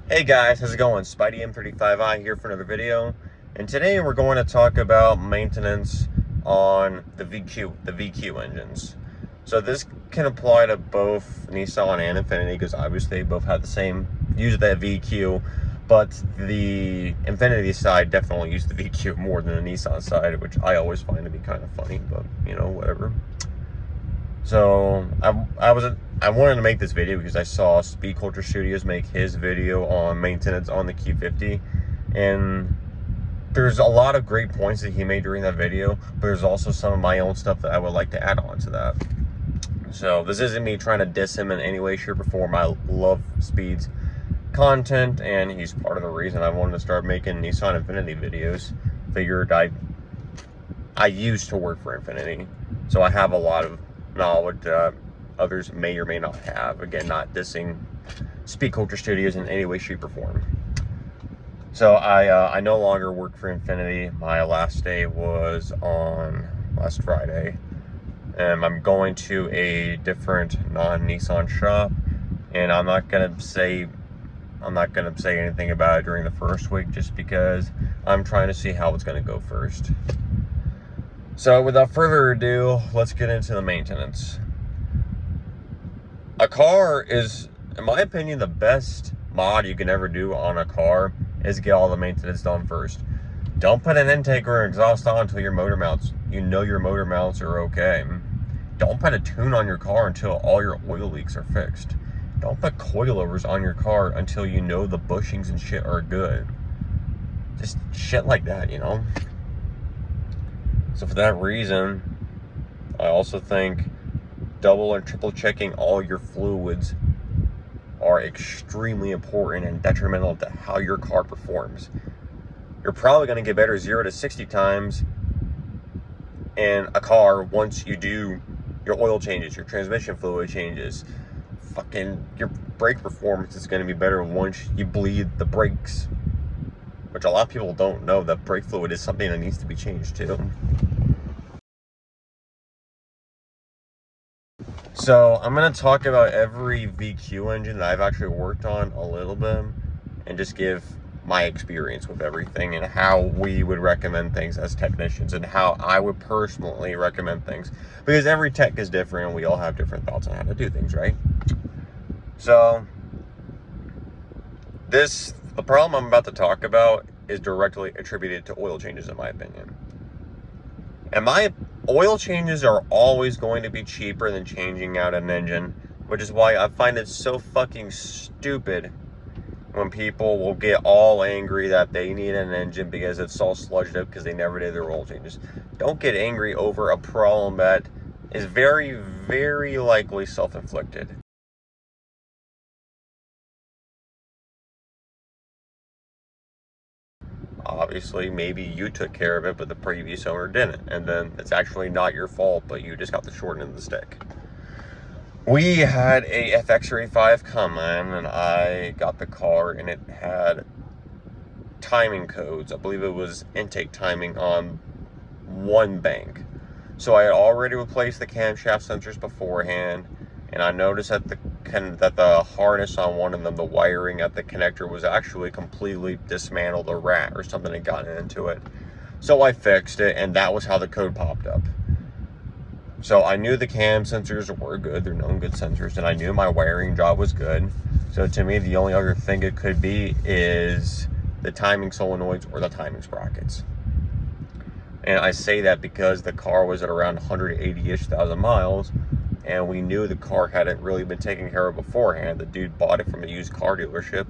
Hey guys, how's it going? Spidey M35i here for another video. And today we're going to talk about maintenance on the VQ engines. So this can apply to both Nissan and Infiniti because obviously they both have the same, use that VQ, but the Infiniti side definitely used the VQ more than the Nissan side, which I always find to be kind of funny, but you know, whatever. So I wanted to make this video because I saw Speed Culture Studios make his video on maintenance on the Q50, and there's a lot of great points that he made during that video, but there's also some of my own stuff that I would like to add on to that. So this isn't me trying to diss him in any way, shape, or form. I love Speed's content, and he's part of the reason I wanted to start making Nissan Infiniti videos. Figured I used to work for Infiniti, so I have a lot of knowledge that others may or may not have. Again, not dissing Speed Culture Studios in any way, shape, or form. So I no longer work for Infiniti. My last day was on last Friday, and I'm going to a different non-Nissan shop, and I'm not gonna say anything about it during the first week just because I'm trying to see how it's gonna go first. So without further ado, let's get into the maintenance. A car is, in my opinion, the best mod you can ever do on a car is get all the maintenance done first. Don't put an intake or exhaust on until your motor mounts, you know your motor mounts are okay. Don't put a tune on your car until all your oil leaks are fixed. Don't put coilovers on your car until you know the bushings and shit are good. Just shit like that, you know? So for that reason, I also think double and triple checking all your fluids are extremely important and detrimental to how your car performs. You're probably going to get better 0 to 60 times in a car once you do your oil changes, your transmission fluid changes. Fucking your brake performance is going to be better once you bleed the brakes, which a lot of people don't know that brake fluid is something that needs to be changed too. So I'm going to talk about every VQ engine that I've actually worked on a little bit and just give my experience with everything and how we would recommend things as technicians and how I would personally recommend things, because every tech is different and we all have different thoughts on how to do things, right? So the problem I'm about to talk about is directly attributed to oil changes, in my opinion. And my oil changes are always going to be cheaper than changing out an engine, which is why I find it so fucking stupid when people will get all angry that they need an engine because it's all sludged up because they never did their oil changes. Don't get angry over a problem that is very, very likely self-inflicted. Obviously, maybe you took care of it, but the previous owner didn't. And then it's actually not your fault, but you just got the short end of the stick. We had a FX35 come in, and I got the car, and it had timing codes. I believe it was intake timing on one bank. So I had already replaced the camshaft sensors beforehand, and I noticed that the harness on one of them, the wiring at the connector, was actually completely dismantled. A rat or something had gotten into it. So I fixed it, and that was how the code popped up. So I knew the cam sensors were good. They're known good sensors, and I knew my wiring job was good. So to me, the only other thing it could be is the timing solenoids or the timing sprockets. And I say that because the car was at around 180-ish thousand miles, and we knew the car hadn't really been taken care of beforehand. The dude bought it from a used car dealership.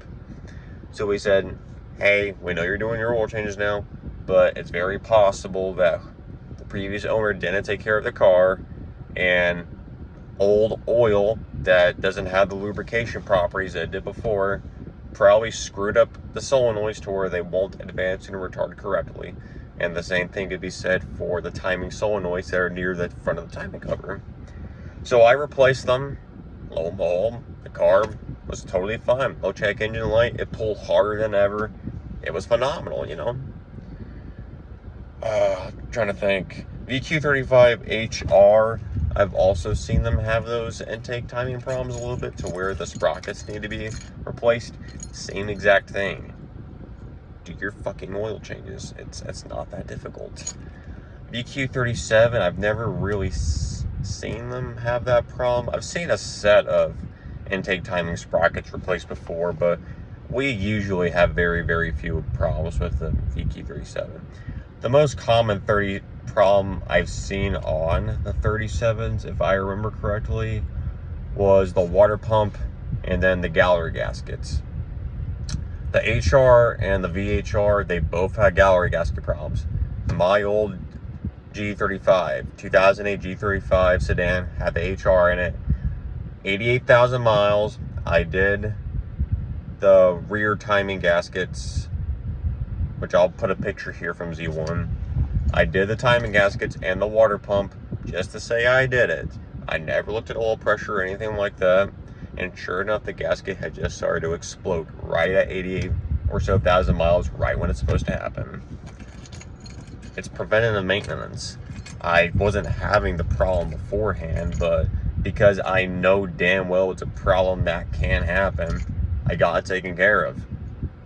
So we said, hey, we know you're doing your oil changes now, but it's very possible that the previous owner didn't take care of the car, and old oil that doesn't have the lubrication properties that it did before probably screwed up the solenoids to where they won't advance and retard correctly. And the same thing could be said for the timing solenoids that are near the front of the timing cover. So I replaced them. Lo and behold, the car was totally fine. No check engine light. It pulled harder than ever. It was phenomenal, you know. Trying to think. VQ35HR, I've also seen them have those intake timing problems a little bit to where the sprockets need to be replaced. Same exact thing. Do your fucking oil changes. It's not that difficult. VQ37, I've never really seen them have that problem. I've seen a set of intake timing sprockets replaced before, but we usually have very, very few problems with the VQ37. The most common problem I've seen on the 37s, if I remember correctly, was the water pump and then the gallery gaskets. The HR and the VHR, they both had gallery gasket problems. My old G35, 2008 G35 sedan had the HR in it. 88,000 miles. I did the rear timing gaskets, which I'll put a picture here from Z1. I did the timing gaskets and the water pump just to say I did it. I never looked at oil pressure or anything like that. And sure enough, the gasket had just started to explode right at 88 or so thousand miles, right when it's supposed to happen. It's preventative maintenance. I wasn't having the problem beforehand, but because I know damn well it's a problem that can happen, I got it taken care of.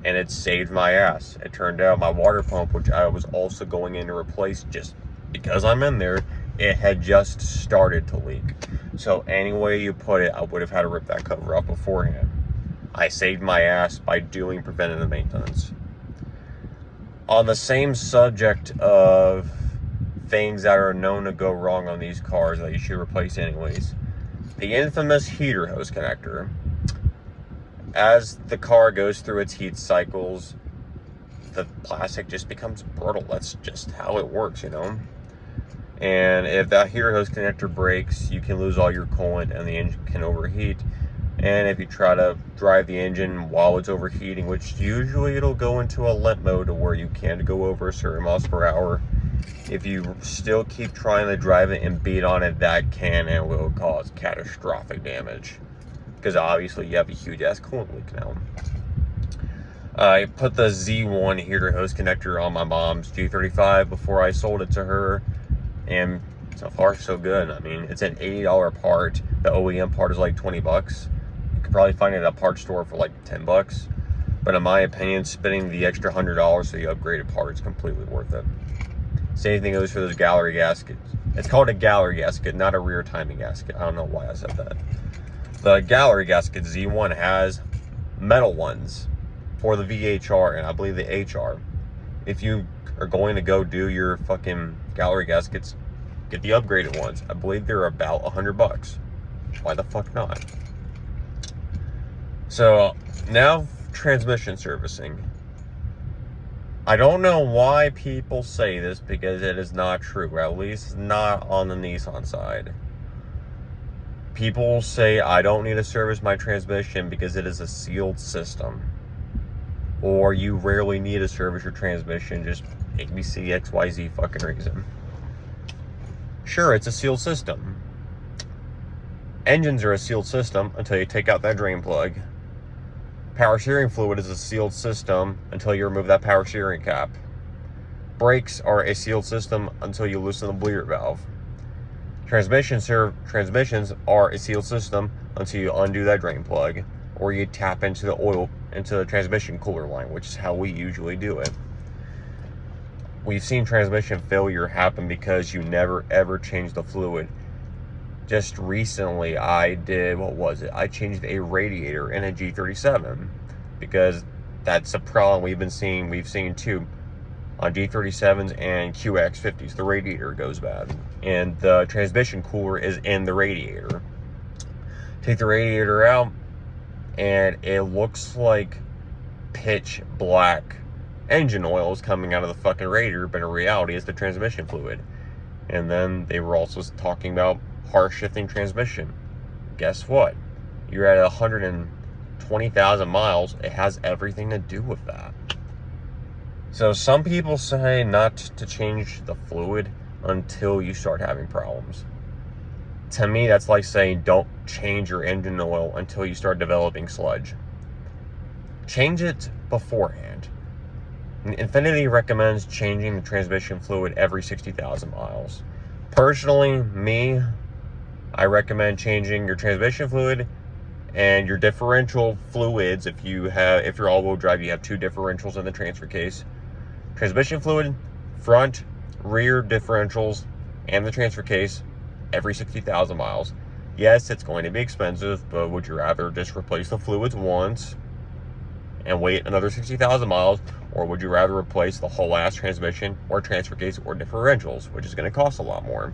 And it saved my ass. It turned out my water pump, which I was also going in to replace just because I'm in there, it had just started to leak. So any way you put it, I would have had to rip that cover off beforehand. I saved my ass by doing preventative maintenance. On the same subject of things that are known to go wrong on these cars that you should replace anyways, the infamous heater hose connector. As the car goes through its heat cycles, the plastic just becomes brittle. That's just how it works, you know? And if that heater hose connector breaks, you can lose all your coolant and the engine can overheat. And if you try to drive the engine while it's overheating, which usually it'll go into a limp mode to where you can't go over a certain miles per hour, if you still keep trying to drive it and beat on it, that can and will cause catastrophic damage. Because obviously you have a huge ass coolant leak now. I put the Z1 heater hose connector on my mom's G35 before I sold it to her, and so far so good. I mean, it's an $80 part. The OEM part is like 20 bucks. You could probably find it at a parts store for like 10 bucks. But in my opinion, spending the extra $100 for the upgraded part is completely worth it. Same thing goes for those gallery gaskets. It's called a gallery gasket, not a rear timing gasket. I don't know why I said that. The gallery gasket Z1 has metal ones for the VHR and I believe the HR. If you are going to go do your fucking gallery gaskets, get the upgraded ones. I believe they're about 100 bucks. Why the fuck not? So now transmission servicing. I don't know why people say this because it is not true, at least not on the Nissan side. People say I don't need to service my transmission because it is a sealed system. Or you rarely need to service your transmission, just ABC, XYZ fucking reason. Sure, it's a sealed system. Engines are a sealed system until you take out that drain plug. Power steering fluid is a sealed system until you remove that power steering cap. Brakes are a sealed system until you loosen the bleeder valve. Transmissions are a sealed system until you undo that drain plug or you tap into the oil, into the transmission cooler line, which is how we usually do it. We've seen transmission failure happen because you never ever change the fluid. Just recently I did, I changed a radiator in a G37 because that's a problem we've seen too on G37s and QX50s. The radiator goes bad and the transmission cooler is in the radiator. Take the radiator out and it looks like pitch black engine oil is coming out of the fucking radiator, but in reality it's the transmission fluid. And then they were also talking about harsh shifting transmission. Guess what? You're at 120,000 miles. It has everything to do with that. So some people say not to change the fluid until you start having problems. To me, that's like saying don't change your engine oil until you start developing sludge. Change it beforehand. Infiniti recommends changing the transmission fluid every 60,000 miles. Personally, me, I recommend changing your transmission fluid and your differential fluids. If you're all-wheel drive, you have two differentials in the transfer case. Transmission fluid, front, rear differentials, and the transfer case every 60,000 miles. Yes, it's going to be expensive, but would you rather just replace the fluids once and wait another 60,000 miles, or would you rather replace the whole ass transmission or transfer case or differentials, which is going to cost a lot more?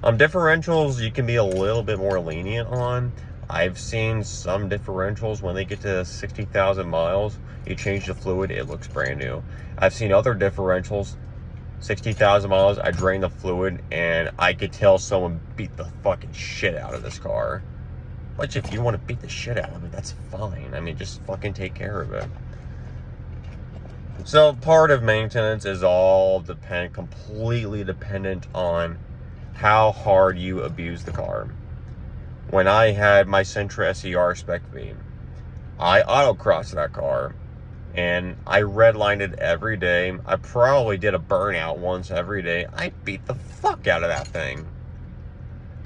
Differentials you can be a little bit more lenient on. I've seen some differentials when they get to 60,000 miles, you change the fluid, it looks brand new. I've seen other differentials, 60,000 miles, I drain the fluid, and I could tell someone beat the fucking shit out of this car. Which, if you want to beat the shit out of it, that's fine. I mean, just fucking take care of it. So, part of maintenance is all completely dependent on how hard you abuse the car. When I had my Sentra SER Spec V, I autocrossed that car, and I redlined it every day. I probably did a burnout once every day. I beat the fuck out of that thing.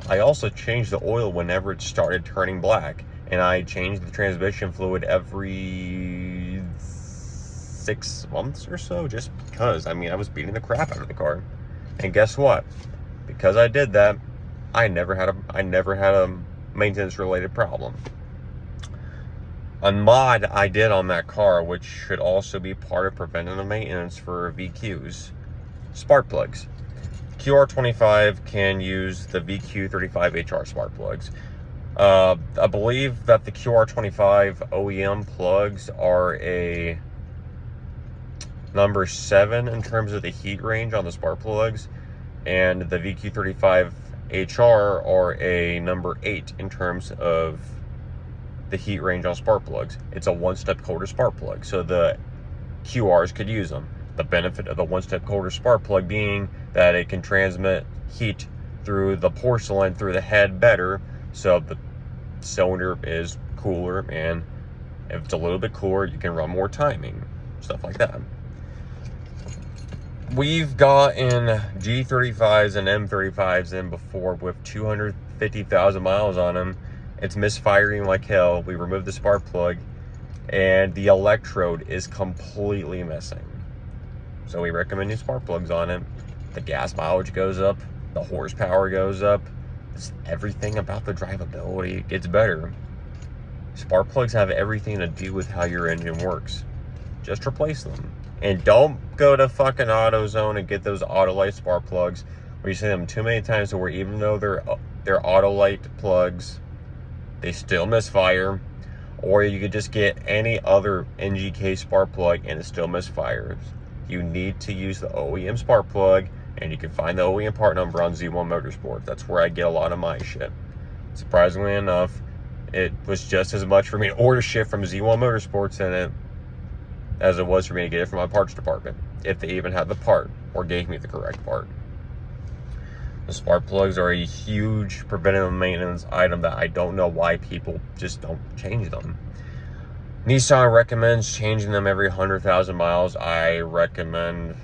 I also changed the oil whenever it started turning black, and I changed the transmission fluid every 6 months or so, just because, I mean, I was beating the crap out of the car. And guess what? Because I did that, I never had a maintenance related problem. A mod I did on that car, which should also be part of preventative maintenance for VQs, spark plugs. QR25 can use the VQ35HR spark plugs. I believe that the QR25 OEM plugs are a number 7 in terms of the heat range on the spark plugs, and the VQ35HR are a number 8 in terms of the heat range on spark plugs. It's a one-step colder spark plug, so the QRs could use them. The benefit of the one-step colder spark plug being that it can transmit heat through the porcelain, through the head better, so the cylinder is cooler, and if it's a little bit cooler, you can run more timing, stuff like that. We've gotten G35s and M35s in before with 250,000 miles on them. It's misfiring like hell. We removed the spark plug, and the electrode is completely missing. So we recommend new spark plugs on it. The gas mileage goes up, the horsepower goes up, everything about the drivability gets better. Spark plugs have everything to do with how your engine works. Just replace them. And don't go to fucking AutoZone and get those Autolite spark plugs where you see them too many times to where even though they're Autolite plugs, they still misfire. Or you could just get any other NGK spark plug and it still misfires. You need to use the OEM spark plug, and you can find the OEM part number on Z1 Motorsport. That's where I get a lot of my shit. Surprisingly enough, it was just as much for me to order shit from Z1 Motorsports in it as it was for me to get it from my parts department, if they even had the part or gave me the correct part. The spark plugs are a huge preventative maintenance item that I don't know why people just don't change them. Nissan recommends changing them every 100,000 miles. I recommend,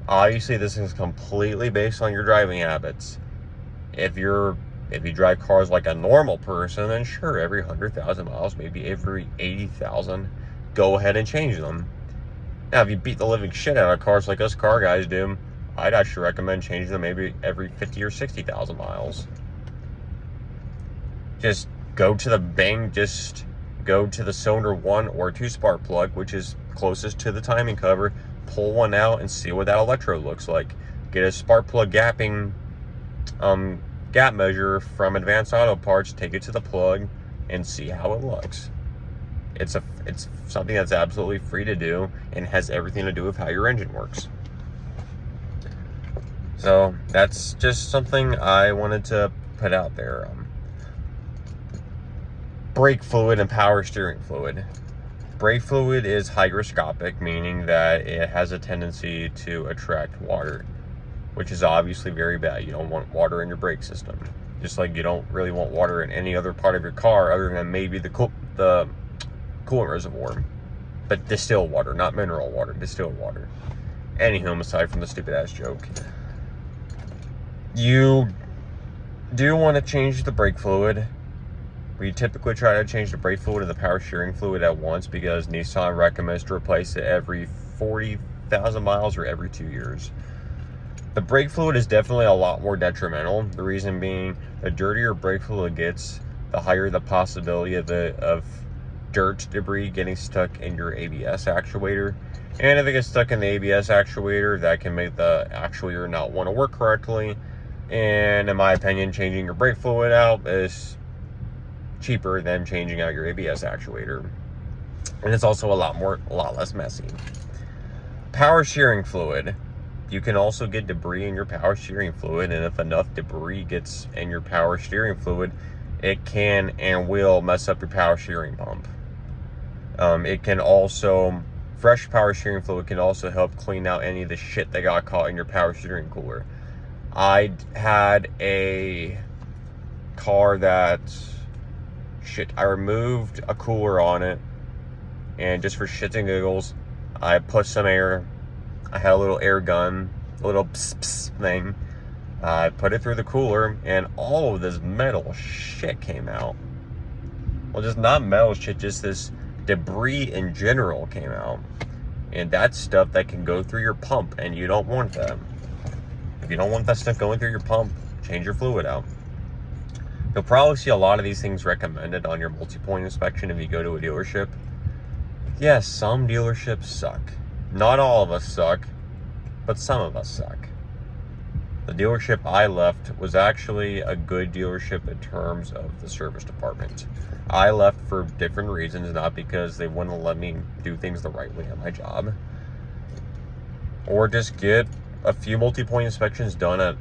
obviously this is completely based on your driving habits. If you drive cars like a normal person, then sure, every 100,000 miles, maybe every 80,000, go ahead and change them. Now, if you beat the living shit out of cars like us car guys do, I'd actually recommend changing them maybe every 50 or 60,000 miles. Just go to the cylinder 1 or 2 spark plug, which is closest to the timing cover, pull one out and see what that electrode looks like. Get a spark plug gapping gap measure from Advanced Auto Parts, take it to the plug and see how it looks. It's something that's absolutely free to do and has everything to do with how your engine works. So that's just something I wanted to put out there. Brake fluid and power steering fluid. Brake fluid is hygroscopic, meaning that it has a tendency to attract water, which is obviously very bad. You don't want water in your brake system. Just like you don't really want water in any other part of your car other than maybe the coolant reservoir. But distilled water, not mineral water, distilled water. Anywho, aside from the stupid ass joke, you do want to change the brake fluid. We typically try to change the brake fluid and the power steering fluid at once because Nissan recommends to replace it every 40,000 miles or every 2 years. The brake fluid is definitely a lot more detrimental. The reason being, the dirtier brake fluid gets, the higher the possibility of dirt debris getting stuck in your ABS actuator. And if it gets stuck in the ABS actuator, that can make the actuator not want to work correctly. And in my opinion, changing your brake fluid out is cheaper than changing out your ABS actuator. And it's also a lot less messy. Power steering fluid. You can also get debris in your power steering fluid, and if enough debris gets in your power steering fluid, it can and will mess up your power steering pump. It can also, fresh power steering fluid can also help clean out any of the shit that got caught in your power steering cooler. I had a car that, I removed a cooler on it, and just for shits and giggles, I put some air, I had a little air gun, a little pss pss thing. I put it through the cooler, and all of this metal shit came out. Well, just not metal shit, just this debris in general came out. And that's stuff that can go through your pump, and you don't want that. If you don't want that stuff going through your pump, change your fluid out. You'll probably see a lot of these things recommended on your multi-point inspection if you go to a dealership. Yes, some dealerships suck. Not all of us suck, but some of us suck. The dealership I left was actually a good dealership in terms of the service department. I left for different reasons, not because they wouldn't let me do things the right way at my job. Or just get a few multi-point inspections done at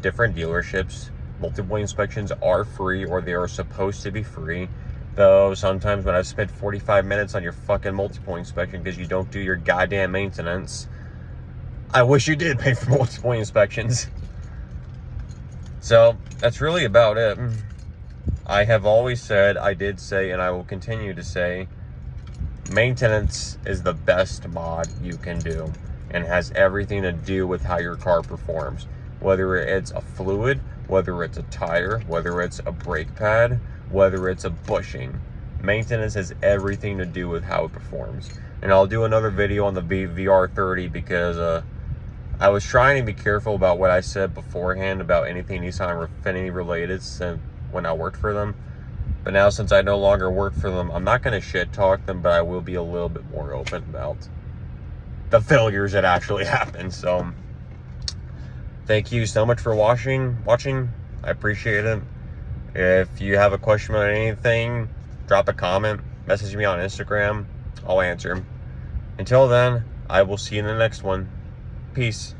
different dealerships. Multi-point inspections are free, or they are supposed to be free. Though sometimes when I've spent 45 minutes on your fucking multi-point inspection because you don't do your goddamn maintenance, I wish you did pay for multi-point inspections. So that's really about it. I have always said, I did say, and I will continue to say, maintenance is the best mod you can do, and has everything to do with how your car performs. Whether it's a fluid, whether it's a tire, whether it's a brake pad, whether it's a bushing. Maintenance has everything to do with how it performs. And I'll do another video on the VR30 because I was trying to be careful about what I said beforehand about anything Nissan Infiniti related since when I worked for them. But now, since I no longer work for them, I'm not going to shit talk them, but I will be a little bit more open about the failures that actually happened. So thank you so much for watching. I appreciate it. If you have a question about anything, drop a comment, message me on Instagram. I'll answer. Until then, I will see you in the next one. Peace.